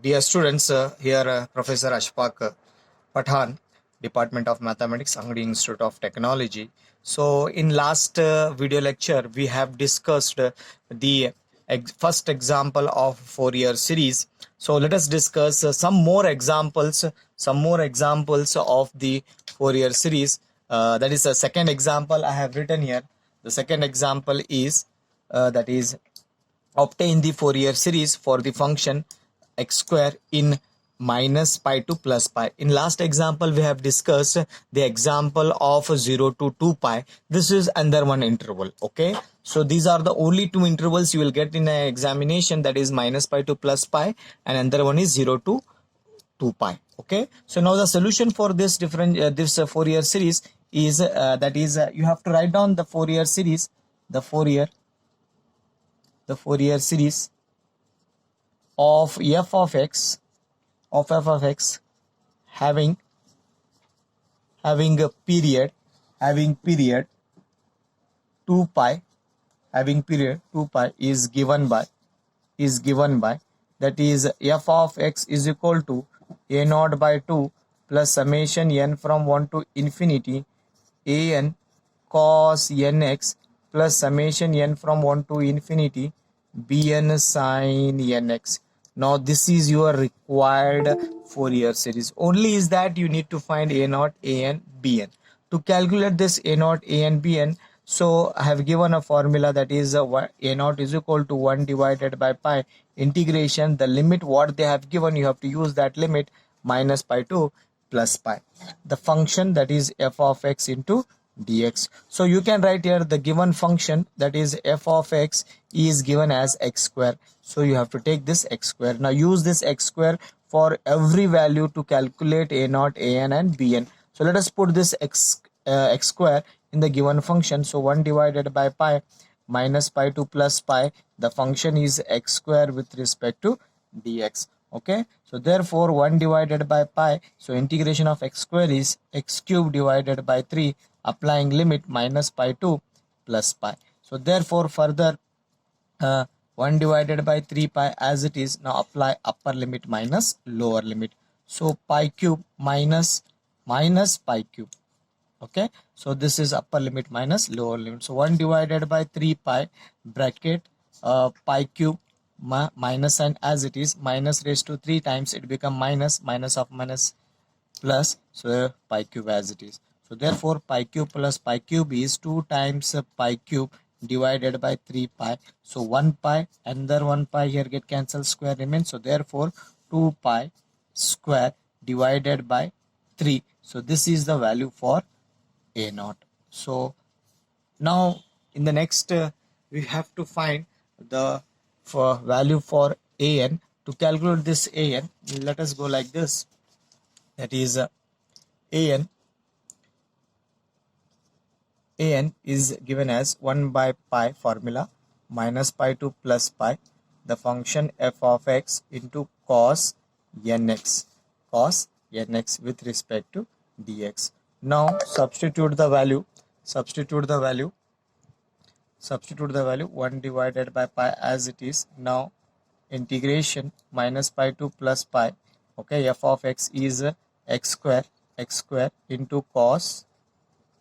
Dear students, here Professor Ashfaq Pathan, Department of Mathematics, Angadi Institute of Technology. So, in last video lecture, we have discussed the first example of Fourier series. So, let us discuss some more examples of the Fourier series. That is the second example I have written here. The second example is that is obtain the Fourier series for the function x square in minus pi to plus pi. In last example we have discussed the example of 0 to 2 pi. This is under one interval. Okay, so these are the only two intervals you will get in an examination, that is minus pi to plus pi, and another one is 0 to 2 pi. Okay, so now the solution for this Fourier series is you have to write down the Fourier series, the Fourier series of f of x having a period 2 pi is given by that is f of x is equal to a naught by 2 plus summation n from 1 to infinity an cos nx plus summation n from 1 to infinity bn sin nx. Now this is your required Fourier series. Only is that you need to find a naught, an, bn. To calculate this a naught, an, bn, so I have given a formula, that is a naught is equal to 1 divided by pi integration, the limit what they have given, you have to use that limit, minus pi to plus pi. The function, that is f of x into dx. So you can write here the given function, that is f of x is given as x square. So you have to take this x square. Now use this x square for every value to calculate a naught, an, and bn. So let us put this x square in the given function. So 1 divided by pi minus pi to plus pi, the function is x square with respect to dx. Okay, so therefore 1 divided by pi, so integration of x square is x cube divided by 3, applying limit minus pi to plus pi. So therefore further 1 divided by 3 pi as it is. Now apply upper limit minus lower limit. So pi cube minus pi cube. Okay, so this is upper limit minus lower limit. So 1 divided by 3 pi bracket pi cube minus sign as it is, minus raised to 3 times, it become minus of minus plus, so pi cube as it is. So therefore pi cube plus pi cube is 2 times pi cube divided by 3 pi. So 1 pi, another 1 pi here get cancelled, square remains. So therefore 2 pi square divided by 3. So this is the value for a naught. So now in the next we have to find the value for an. To calculate this an, let us go like this, that is an is given as 1 by pi formula, minus pi to plus pi, the function f of x into cos nx with respect to dx. Now substitute the value 1 divided by pi as it is. Now integration minus pi to plus pi. Okay, f of x is x square into cos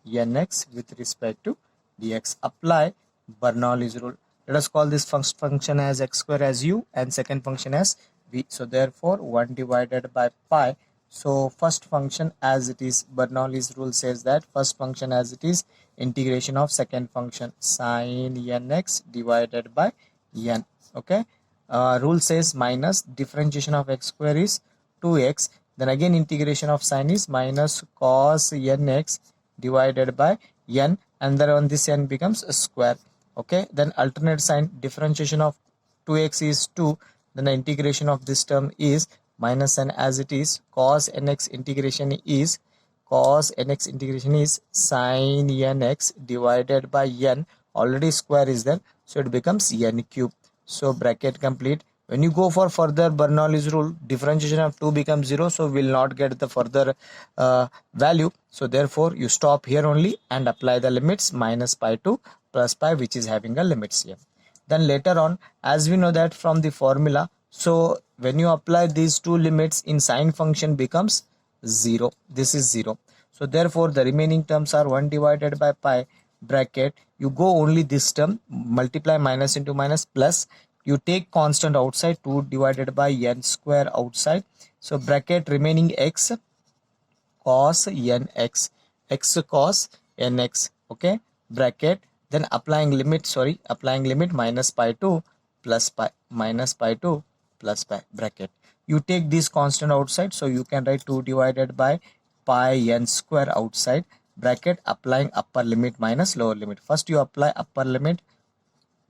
nx with respect to dx. Apply Bernoulli's rule. Let us call this function as x square as u and second function as v. So therefore 1 divided by pi. So first function as it is, Bernoulli's rule says that first function as it is, integration of second function sin nx divided by n. Okay, rule says minus differentiation of x square is 2x, then again integration of sin is minus cos nx divided by n, and then on this n becomes a square. Okay, then alternate sign, differentiation of 2x is 2, then the integration of this term is minus n as it is, cos nx integration is sin nx divided by n, already square is there, so it becomes n cube. So bracket complete. When you go for further Bernoulli's rule, differentiation of 2 becomes 0, so we will not get the further value. So therefore you stop here only and apply the limits minus pi to plus pi, which is having a limits here. Then later on, as we know that from the formula, So when you apply these two limits in sine function becomes 0. This is 0. So therefore the remaining terms are 1 divided by pi bracket. You go only this term, multiply minus into minus plus. You take constant outside, 2 divided by n square outside. So bracket remaining x cos nx, x cos nx, okay, bracket, then applying limit minus pi to plus pi, minus pi to plus pi, bracket. You take this constant outside, so you can write 2 divided by pi n square outside, bracket, applying upper limit minus lower limit. First you apply upper limit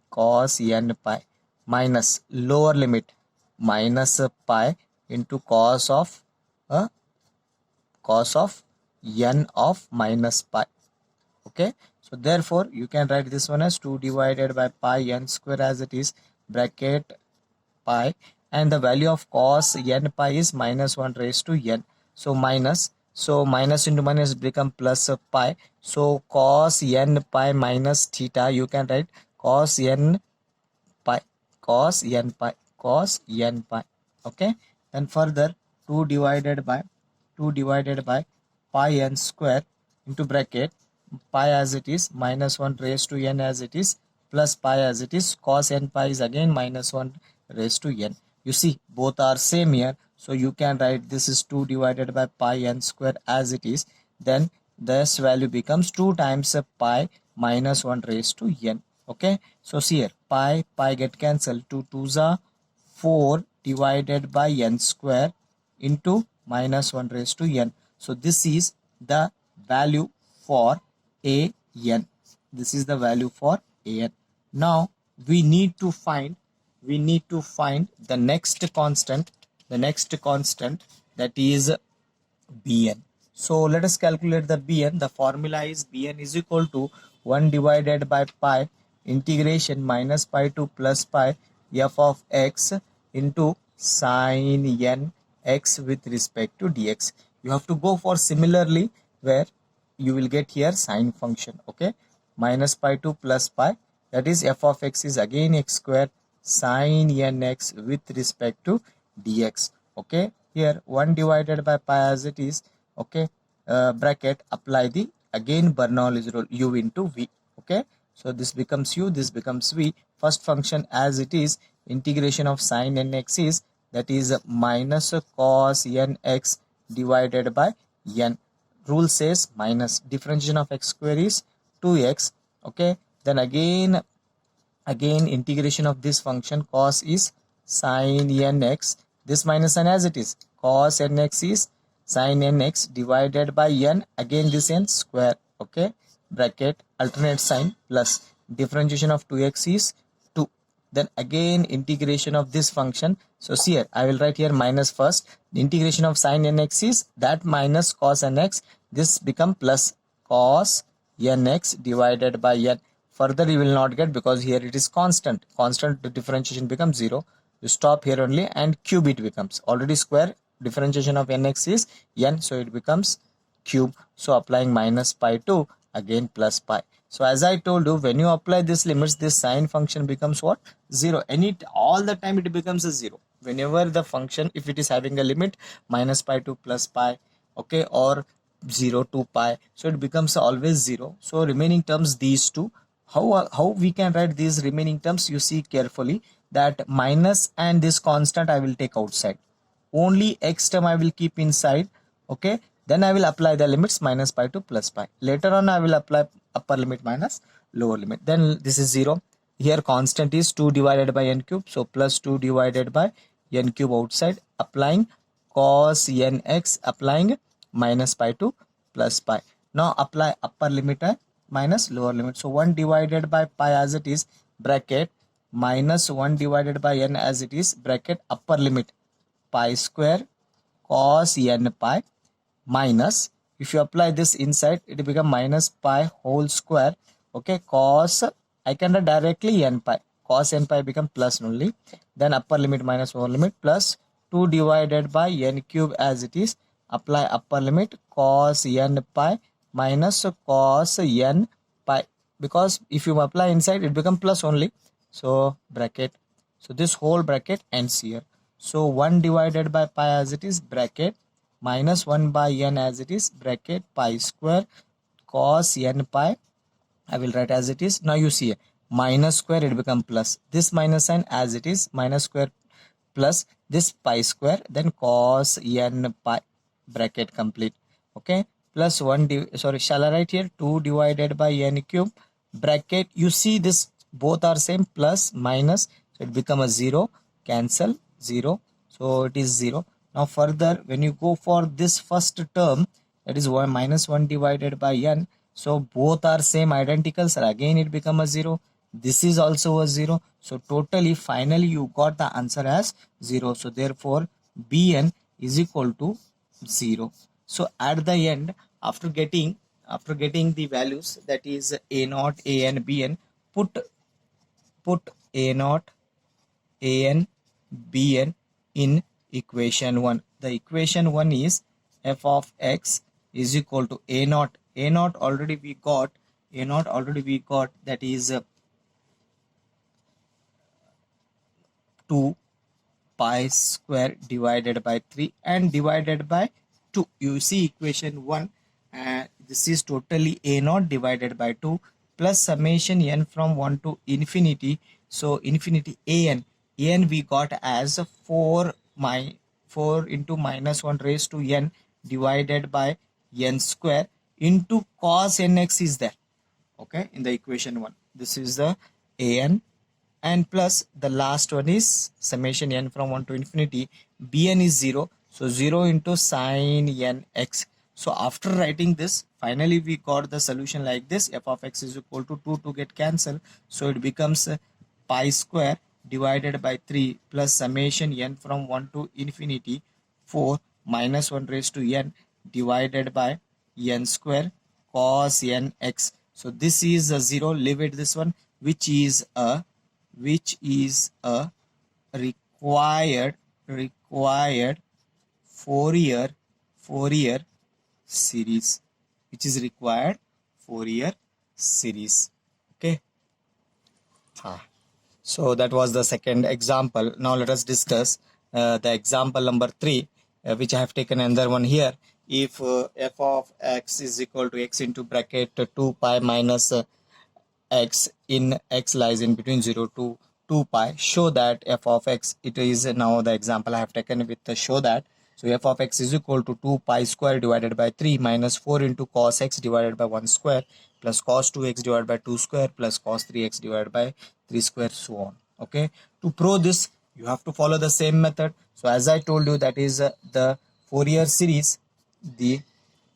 cos n pi minus lower limit minus pi into uh, cos of n of minus pi. Okay, so therefore you can write this one as 2 divided by pi n square as it is, bracket pi, and the value of cos n pi is minus 1 raised to n. So minus into minus become plus pi. So cos n pi minus theta, you can write cos n pi, cos n pi, cos n pi. Okay, then further 2 divided by pi n square into bracket pi as it is minus 1 raised to n as it is plus pi as it is, cos n pi is again minus 1 raised to n. You see both are same here, so you can write this is 2 divided by pi n square as it is, then this value becomes 2 times pi minus 1 raised to n. Okay, so see here pi get cancelled, 2 2s are 4 divided by n square into minus 1 raised to n. So this is the value for an. This is the value for an. Now we need to find the next constant, that is bn. So let us calculate the bn. The formula is bn is equal to 1 divided by pi integration minus pi to plus pi f of x into sin n x with respect to dx. You have to go for similarly, where you will get here sine function. Okay, minus pi to plus pi, that is f of x is again x square sin n x with respect to dx. Okay, here 1 divided by pi as it is. Okay, bracket, apply the again Bernoulli's rule, u into v. Okay, so this becomes u, this becomes v. First function as it is, integration of sin nx is, that is minus cos nx divided by n. Rule says minus, differentiation of x square is 2x. Okay, then again integration of this function cos is sin nx, this minus n as it is, cos nx is sin nx divided by n, again this n square. Okay, bracket, alternate sign, plus differentiation of 2x is 2, then again integration of this function. So see here, I will write here minus first, the integration of sin nx is that minus cos nx, this become plus cos nx divided by n. Further you will not get, because here it is constant, the differentiation becomes 0. You stop here only, and cube it becomes, already square, differentiation of nx is n, so it becomes cube. So applying minus pi to again plus pi. So as I told you, when you apply these limits, this sine function becomes what? 0. All the time it becomes a 0. Whenever the function, if it is having a limit minus pi to plus pi, okay, or 0 to pi, so it becomes always 0. So remaining terms, these two, how we can write these remaining terms? You see carefully that minus and this constant I will take outside, only x term I will keep inside. Okay, then I will apply the limits minus pi to plus pi. Later on I will apply upper limit minus lower limit. Then this is 0. Here constant is 2 divided by n cube, so plus 2 divided by n cube outside, applying cos nx, applying minus pi to plus pi. Now apply upper limit and minus lower limit. So 1 divided by pi as it is, bracket, minus 1 divided by n as it is, bracket, upper limit pi square cos n pi, minus, if you apply this inside, it become minus pi whole square. Okay, cos, I can write directly n pi, cos n pi become plus only, then upper limit minus lower limit, plus 2 divided by n cube as it is, apply upper limit cos n pi minus cos n pi, because if you apply inside it become plus only, so bracket, so this whole bracket ends here. So 1 divided by pi as it is bracket minus 1 by n as it is bracket pi square cos n pi. I will write as it is. Now you see minus square, it become plus. This minus sign as it is, minus square plus this pi square, then cos n pi bracket complete. Okay, plus 1 sorry, shall I write here 2 divided by n cube bracket. You see this both are same, plus minus, so it become a 0, cancel 0, so it is 0. Now further when you go for this first term, that is 1 minus 1 divided by n, so both are same, identical, so again it become a 0. This is also a 0, so totally finally you got the answer as 0. So therefore bn is equal to 0. So at the end, after getting the values, that is a naught, a n, b n, put a naught, a n, b n in equation 1. The equation 1 is f of x is equal to a naught. A naught already we got, that is 2 pi square divided by 3 and divided by 2. You see equation 1, this is totally a naught divided by 2 plus summation n from 1 to infinity. So infinity an we got as 4 into minus 1 raised to n divided by n square into cos nx is there. Okay, in the equation 1, this is the an, and plus the last one is summation n from 1 to infinity, bn is 0, so 0 into sin nx. So after writing this, finally we got the solution like this. F of x is equal to 2 to get cancelled, so it becomes pi square divided by 3 plus summation n from 1 to infinity 4 minus 1 raised to n divided by n square cos nx. So this is a 0, leave it this one, which is a required Fourier series, which is required Fourier series. Okay. So that was the second example. Now let us discuss the example number 3, which I have taken another one here. If f of x is equal to x into bracket 2 pi minus x in x lies in between 0 to 2 pi, show that f of x, it is now the example I have taken with the show that. So f of x is equal to 2 pi square divided by 3 minus 4 into cos x divided by 1 square plus cos 2x divided by 2 square plus cos 3x divided by 3 square, so on. Okay, to prove this you have to follow the same method. So as I told you, that is the Fourier series,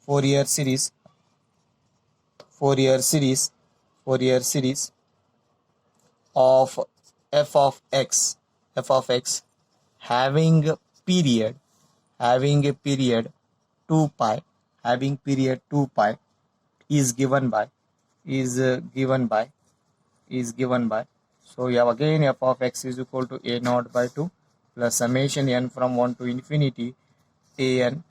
Fourier series of f of x having a period 2 pi, is given by so you have again f of x is equal to a naught by 2 plus summation n from 1 to infinity an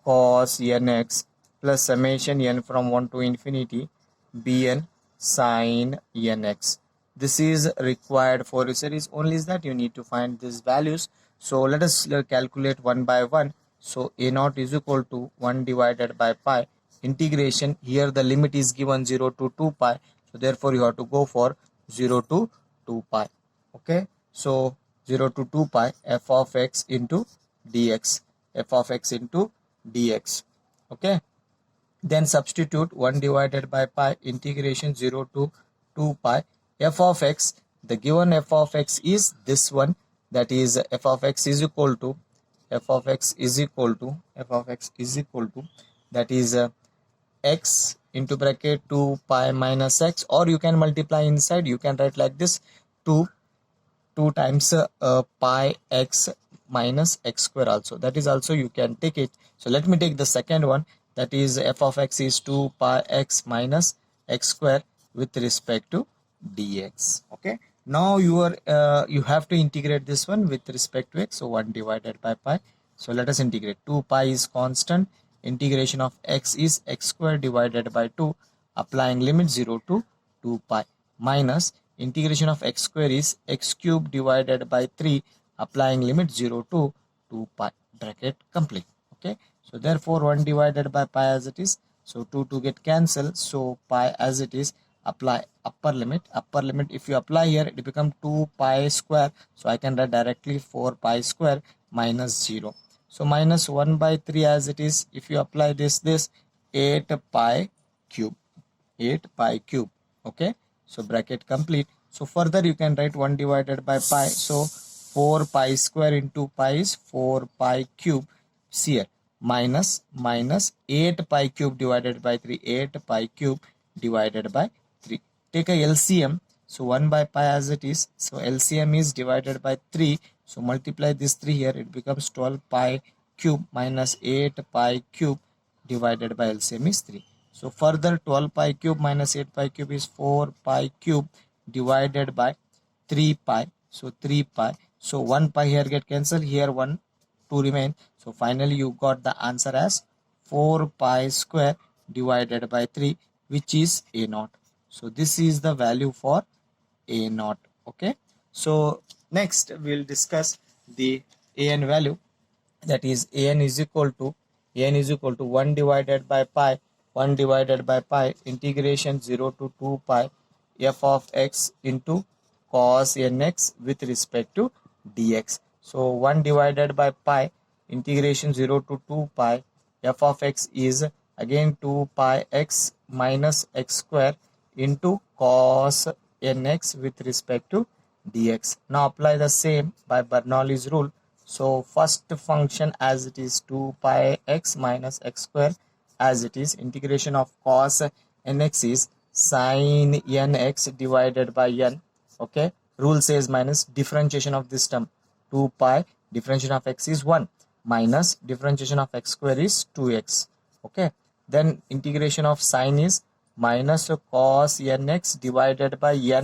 cos nx plus summation n from 1 to infinity bn sin nx. This is required for a series. Only is that you need to find these values. So let us calculate one by one. So a naught is equal to 1 divided by pi integration. Here the limit is given 0 to 2 pi. So therefore you have to go for 0 to 2 pi. Okay. So 0 to 2 pi f of x into dx. Okay. Then substitute 1 divided by pi integration 0 to 2 pi f of x. The given f of x is this one, that is f of x is equal to that is x into bracket 2 pi minus x, or you can multiply inside, you can write like this 2 times pi x minus x square also, that is also you can take it. So let me take the second one, that is f of x is 2 pi x minus x square with respect to dx. Okay, now you have to integrate this one with respect to x, so 1 divided by pi. So let us integrate. 2 pi is constant, integration of x is x square divided by 2, applying limit 0 to 2 pi, minus integration of x square is x cube divided by 3, applying limit 0 to 2 pi, bracket complete. Okay, so therefore 1 divided by pi as it is, so 2 get cancelled, so pi as it is, apply upper limit. If you apply here, it become 2 pi square, so I can write directly 4 pi square minus 0. So minus 1 by 3 as it is. If you apply this 8 pi cube, 8 pi cube. Okay, so bracket complete. So further you can write 1 divided by pi, so 4 pi square into pi is 4 pi cube. See here, minus 8 pi cube divided by 3, 8 pi cube divided by 3. Take a LCM, so 1 by pi as it is, so LCM is divided by 3, so multiply this 3 here, it becomes 12 pi cube minus 8 pi cube divided by LCM is 3. So further 12 pi cube minus 8 pi cube is 4 pi cube divided by 3 pi, so 3 pi, so 1 pi here get cancelled, here 1 2 remain, so finally you got the answer as 4 pi square divided by 3, which is a naught. So this is the value for a naught. Okay, so next we'll discuss the an value, that is an is equal to 1 divided by pi, 1 divided by pi integration 0 to 2 pi f of x into cos nx with respect to dx. So 1 divided by pi integration 0 to 2 pi f of x is again 2 pi x minus x square into cos nx with respect to dx. Now apply the same by Bernoulli's rule. So first function as it is 2 pi x minus x square as it is, integration of cos nx is sin nx divided by n. Okay, rule says minus differentiation of this term 2 pi, differentiation of x is 1, minus differentiation of x square is 2x. Okay, then integration of sin is minus cos nx divided by n,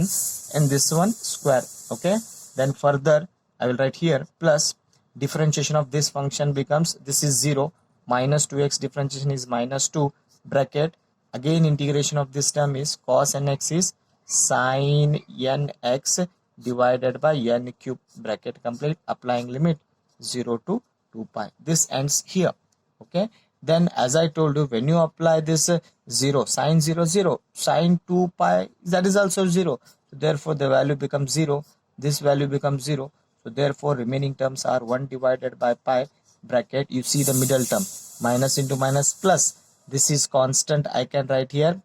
and this one square. Okay, then further I will write here plus differentiation of this function becomes, this is 0, minus 2x differentiation is minus 2, bracket again integration of this term is cos nx is sin nx divided by n cube, bracket complete, applying limit 0 to 2 pi. This ends here. Okay, then as I told you, when you apply this 0, sin 0 0, sin 2 pi, that is also 0, so therefore the value becomes 0, this value becomes 0, so therefore remaining terms are 1 divided by pi, bracket, you see the middle term, minus into minus plus, this is constant, I can write here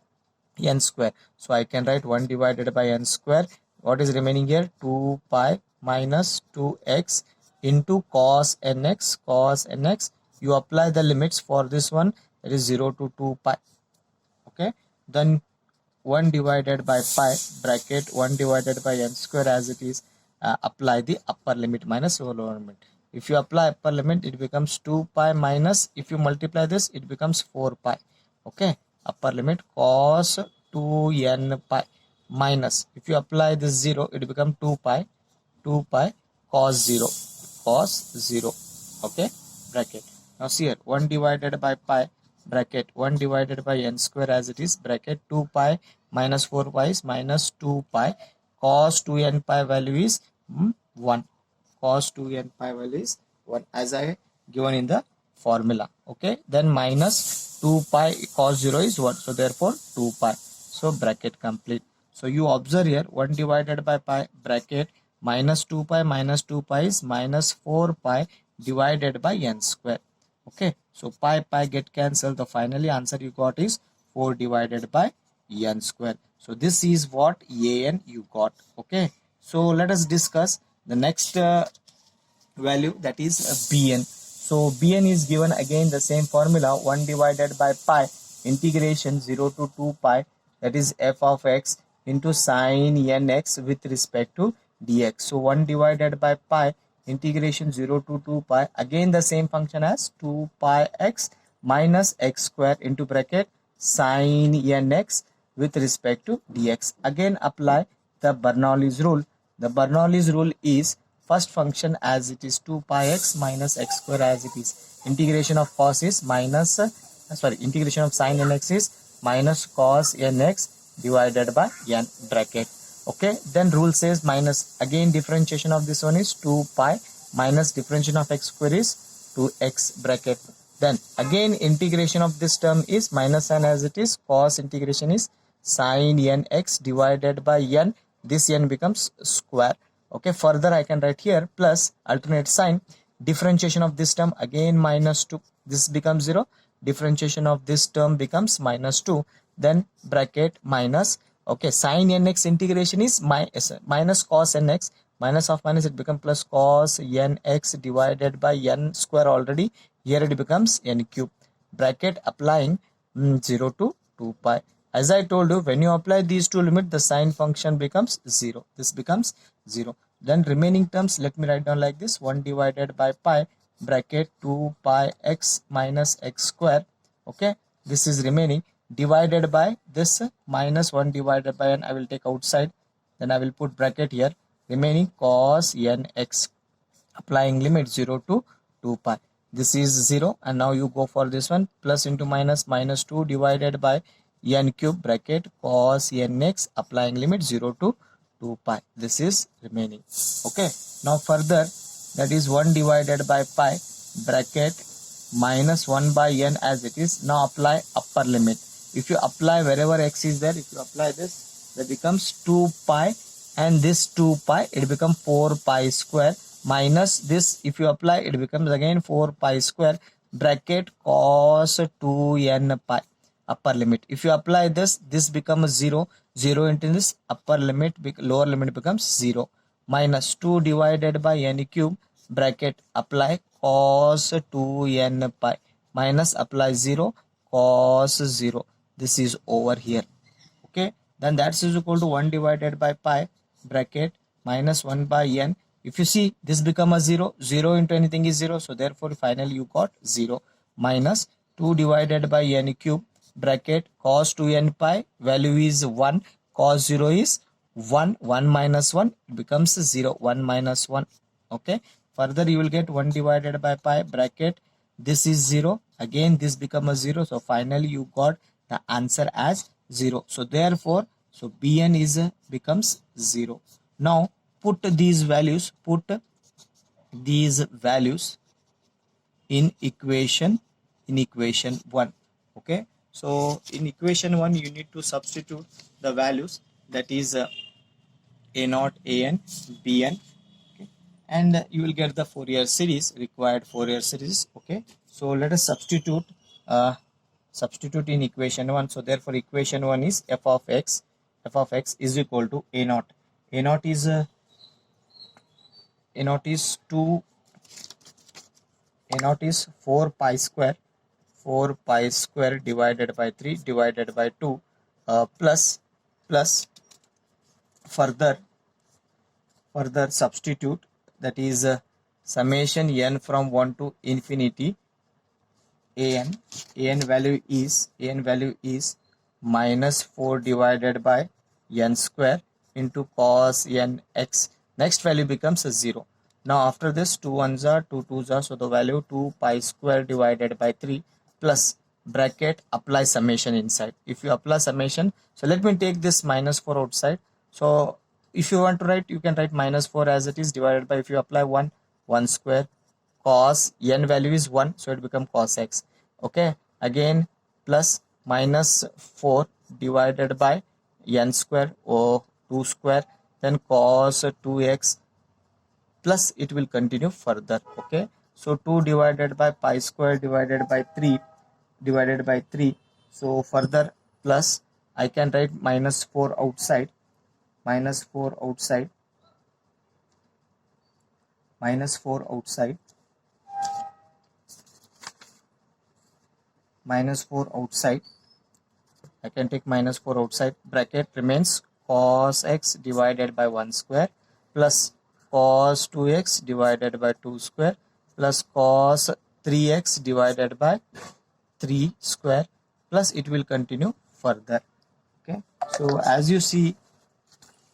n square, so I can write 1 divided by n square. What is remaining here? 2 pi minus 2x into cos nx, you apply the limits for this one, that is 0 to 2 pi. Okay, then 1 divided by pi, bracket 1 divided by n square as it is, apply the upper limit minus lower limit. If you apply upper limit, it becomes 2 pi minus, if you multiply this, it becomes 4 pi. Okay, upper limit cos 2n pi minus, if you apply this 0, it becomes 2 pi cos 0. Okay, bracket. Now see here, 1 divided by pi, bracket 1 divided by n square as it is, bracket 2 pi minus 4 pi is minus 2 pi, cos 2n pi value is 1, cos 2n pi value is 1 as I given in the formula. Okay, then minus 2 pi cos 0 is 1, so therefore 2 pi, so bracket complete. So you observe here 1 divided by pi, bracket minus 2 pi is minus 4 pi divided by n square. Okay, so pi get cancelled, the finally answer you got is 4 divided by n square. So this is what an you got. Okay, so let us discuss the next value, that is bn. So bn is given again the same formula, 1 divided by pi integration 0 to 2 pi, that is f of x into sin nx with respect to dx. So 1 divided by pi integration 0 to 2 pi, again the same function as 2 pi x minus x square into bracket sin nx with respect to dx. Again apply the Bernoulli's rule. The Bernoulli's rule is first function as it is 2 pi x minus x square as it is, integration of cos is minus integration of sin nx is minus cos nx divided by n, bracket. Okay, then rule says minus, again differentiation of this one is 2 pi minus differentiation of x square is 2x bracket. Then again integration of this term is minus sign as it is, cos integration is sin nx divided by n, this n becomes square. Okay, further I can write here plus alternate sign, differentiation of this term again minus 2, this becomes 0, differentiation of this term becomes minus 2, then bracket minus, okay, sin nx integration is minus cos nx, minus of minus it becomes plus cos nx divided by n square, already here it becomes n cube, bracket applying 0 to 2 pi. As I told you, when you apply these two limits, the sine function becomes 0, this becomes 0. Then remaining terms, let me write down like this, 1 divided by pi bracket 2 pi x minus x square, okay, this is remaining, divided by this minus 1 divided by n, I will take outside, then I will put bracket here, remaining cos nx, applying limit 0 to 2 pi, this is 0, and now you go for this one, plus into minus, minus 2 divided by n cube bracket cos nx, applying limit 0 to 2 pi, this is remaining. Okay, now further, that is 1 divided by pi bracket minus 1 by n as it is. Now apply upper limit. If you apply wherever x is there, if you apply this, that becomes 2 pi, and this 2 pi, it becomes 4 pi square, minus this, if you apply, it becomes again 4 pi square bracket cos 2n pi, upper limit. If you apply this, this becomes 0, 0 into this upper limit, lower limit becomes 0, minus 2 divided by n cube bracket apply cos 2n pi, minus apply 0 cos 0, this is over here. Okay, then that's is equal to 1 divided by pi bracket minus 1 by n. If you see, this become a 0, 0 into anything is 0, so therefore finally you got 0, minus 2 divided by n cube bracket cos 2n pi, value is 1, cos 0 is 1, 1 minus 1 becomes 0, 1 minus 1. Okay, further you will get 1 divided by pi bracket, this is 0, again this become a 0, so finally you got the answer as 0. So therefore, so bn is becomes 0. Now put these values in equation 1. Okay, so in equation 1 you need to substitute the values, that is a0, an, bn, okay, and you will get the Fourier series, required Fourier series. Okay, so let us substitute in equation 1. So therefore equation 1 is f of x is equal to a0. A0 is 4 pi square divided by 3 divided by 2 plus further substitute, that is summation n from 1 to infinity an value is minus 4 divided by n square into cos nx. Next value becomes a 0. Now after this 2 1s are 2 2s are, so the value 2 pi square divided by 3 plus bracket apply summation inside. If you apply summation, so let me take this minus 4 outside. So if you want to write, you can write minus 4 as it is divided by, if you apply 1 square cos n value is 1, so it become cos x. Okay, again plus minus 4 divided by n square or 2 square, then cos 2x, plus it will continue further. Okay, so 2 divided by pi square divided by 3, so further plus I can write minus 4 outside, minus 4 outside, I can take minus 4 outside, bracket remains cos x divided by 1 square plus cos 2x divided by 2 square plus cos 3x divided by 3 square, plus it will continue further. Okay, so as you see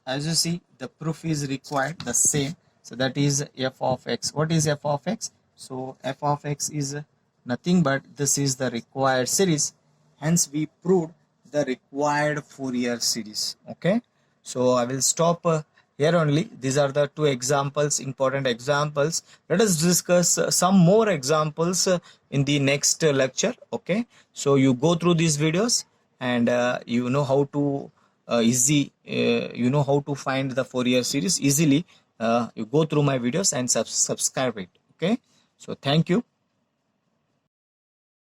the proof is required the same, so that is f of x. What is f of x? So f of x is nothing but this is the required series, hence we proved the required Fourier series. Okay, so I will stop here only. These are the two examples, important examples. Let us discuss some more examples in the next lecture. Okay, so you go through these videos and you know how to you know how to find the Fourier series easily. You go through my videos and subscribe it. Okay, so thank you.